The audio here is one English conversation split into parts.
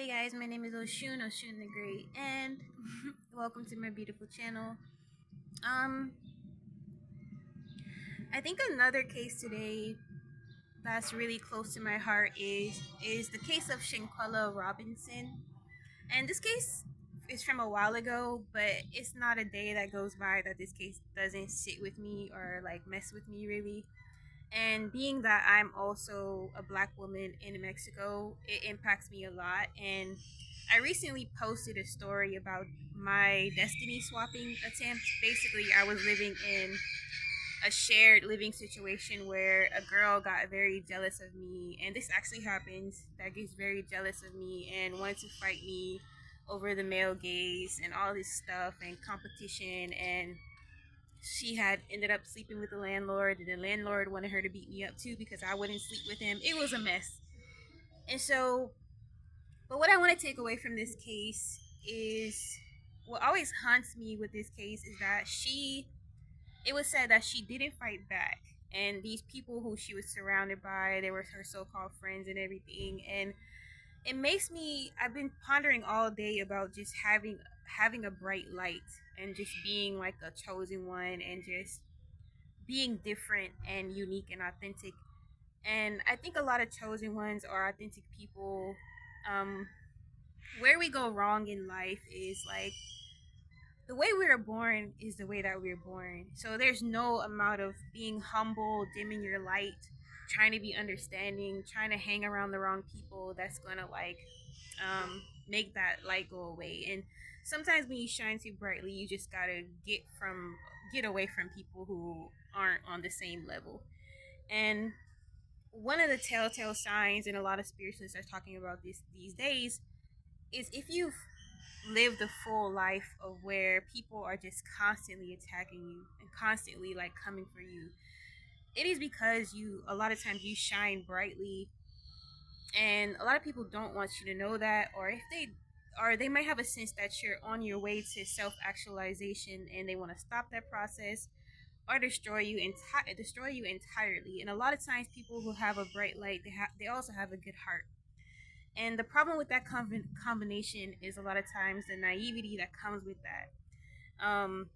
Hi guys, my name is Oshun the Great, and welcome to my beautiful channel. Um, I think another case today that's really close to my heart is the case of Shanquella Robinson. And this case is from a while ago, but it's not a day that goes by that this case doesn't sit with me or like mess with me really. And being that I'm also a black woman in Mexico, it impacts me a lot. And I recently posted a story about my destiny swapping attempt. Basically, I was living in a shared living situation where a girl got very jealous of me, and this actually happens, that gets very jealous of me and wanted to fight me over the male gaze and all this stuff and competition. And she had ended up sleeping with the landlord, and the landlord wanted her to beat me up too because I wouldn't sleep with him. It was a mess. And so, but what I want to take away from this case is what always haunts me with this case is that it was said that she didn't fight back. And these people who she was surrounded by, they were her so called friends and everything. And it makes me, I've been pondering all day about just having a bright light and just being like a chosen one and just being different and unique and authentic. And I think a lot of chosen ones are authentic people. Um, where we go wrong in life is like the way we were born is the way that we were born. So there's no amount of being humble, dimming your light, trying to be understanding, trying to hang around the wrong people that's gonna make that light go away. And sometimes when you shine too brightly, you just gotta get away from people who aren't on the same level. And one of the telltale signs, and a lot of spiritualists are talking about this these days, is if you've lived a full life of where people are just constantly attacking you and constantly like coming for you, it is because you a lot of times you shine brightly, and a lot of people don't want you to know that, or they might have a sense that you're on your way to self-actualization and they want to stop that process or destroy you entirely. And a lot of times people who have a bright light, they also have a good heart. And the problem with that combination is a lot of times the naivety that comes with that, and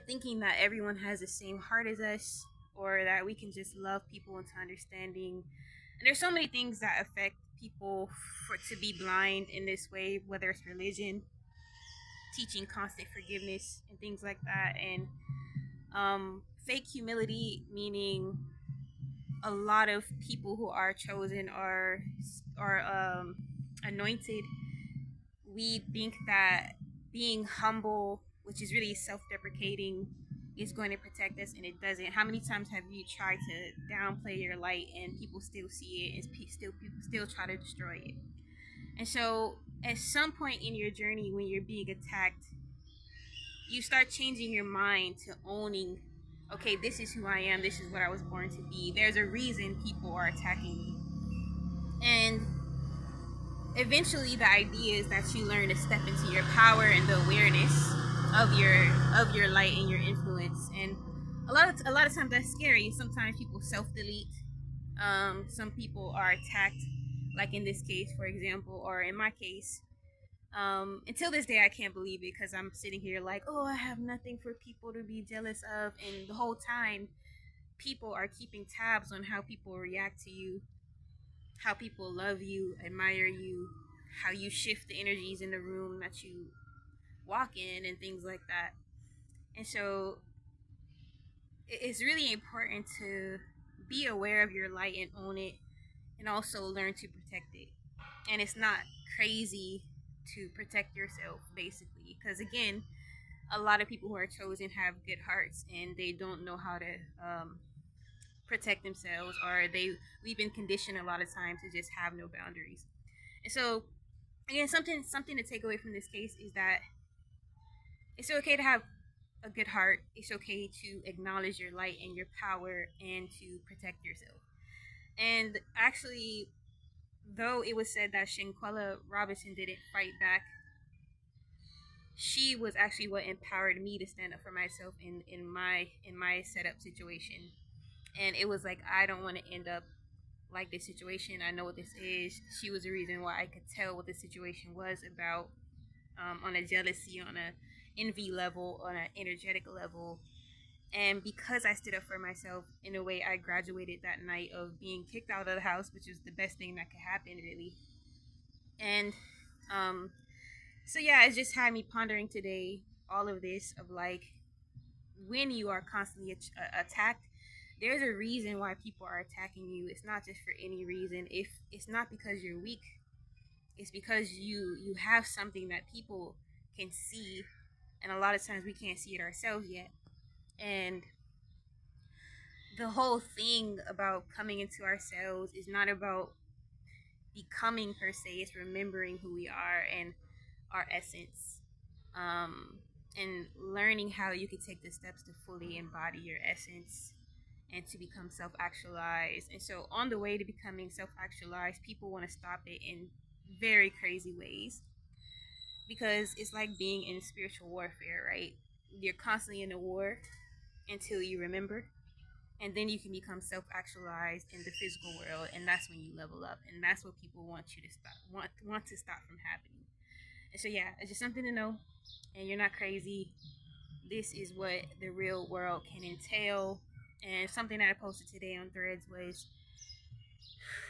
thinking that everyone has the same heart as us, or that we can just love people into understanding. And there's so many things that affect people for to be blind in this way, whether it's religion, teaching constant forgiveness, and things like that. And fake humility, meaning a lot of people who are chosen are anointed. We think that being humble, which is really self-deprecating, is going to protect us, and it doesn't. How many times have you tried to downplay your light and people still see it, and people still try to destroy it? And so at some point in your journey when you're being attacked, you start changing your mind to owning, okay, this is who I am, this is what I was born to be. There's a reason people are attacking me. And eventually the idea is that you learn to step into your power and the awareness of your light and your influence. And a lot of times that's scary. Sometimes people self delete. Some people are attacked, like in this case, for example, or in my case. Until this day, I can't believe it because I'm sitting here like, oh, I have nothing for people to be jealous of, and the whole time, people are keeping tabs on how people react to you, how people love you, admire you, how you shift the energies in the room that you walk in, and things like that. And so it's really important to be aware of your light and own it, and also learn to protect it. And it's not crazy to protect yourself, basically, because again, a lot of people who are chosen have good hearts and they don't know how to protect themselves, or we've been conditioned a lot of times to just have no boundaries. And so again, something to take away from this case is that it's okay to have a good heart. It's okay to acknowledge your light and your power and to protect yourself. And actually, though it was said that Shanquella Robinson didn't fight back, she was actually what empowered me to stand up for myself in my setup situation. And it was like, I don't want to end up like this situation. I know what this is. She was the reason why I could tell what the situation was about, on a jealousy, on a envy level, on an energetic level. And because I stood up for myself in a way, I graduated that night of being kicked out of the house, which is the best thing that could happen, really. And um, so yeah, it's just had me pondering today all of this of like, when you are constantly attacked, there's a reason why people are attacking you. It's not just for any reason. If it's not because you're weak, it's because you have something that people can see, and a lot of times we can't see it ourselves yet. And the whole thing about coming into ourselves is not about becoming per se, it's remembering who we are and our essence, um, and learning how you can take the steps to fully embody your essence and to become self-actualized. And so on the way to becoming self-actualized, people want to stop it in very crazy ways, because it's like being in spiritual warfare, right? You're constantly in a war until you remember, and then you can become self-actualized in the physical world, and that's when you level up, and that's what people want you to stop, want to stop from happening. And so yeah, it's just something to know, and you're not crazy. This is what the real world can entail. And something that I posted today on Threads was,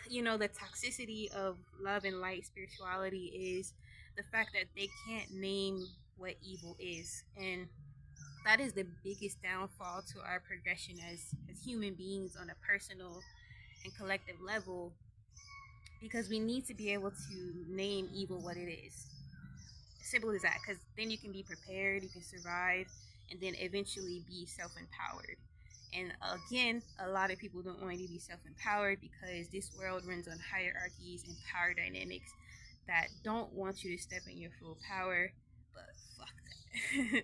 the toxicity of love and light spirituality is the fact that they can't name what evil is. And that is the biggest downfall to our progression as human beings on a personal and collective level, because we need to be able to name evil what it is. Simple as that, because then you can be prepared, you can survive, and then eventually be self-empowered. And again, a lot of people don't want you to be self-empowered because this world runs on hierarchies and power dynamics that don't want you to step in your full power. But fuck that.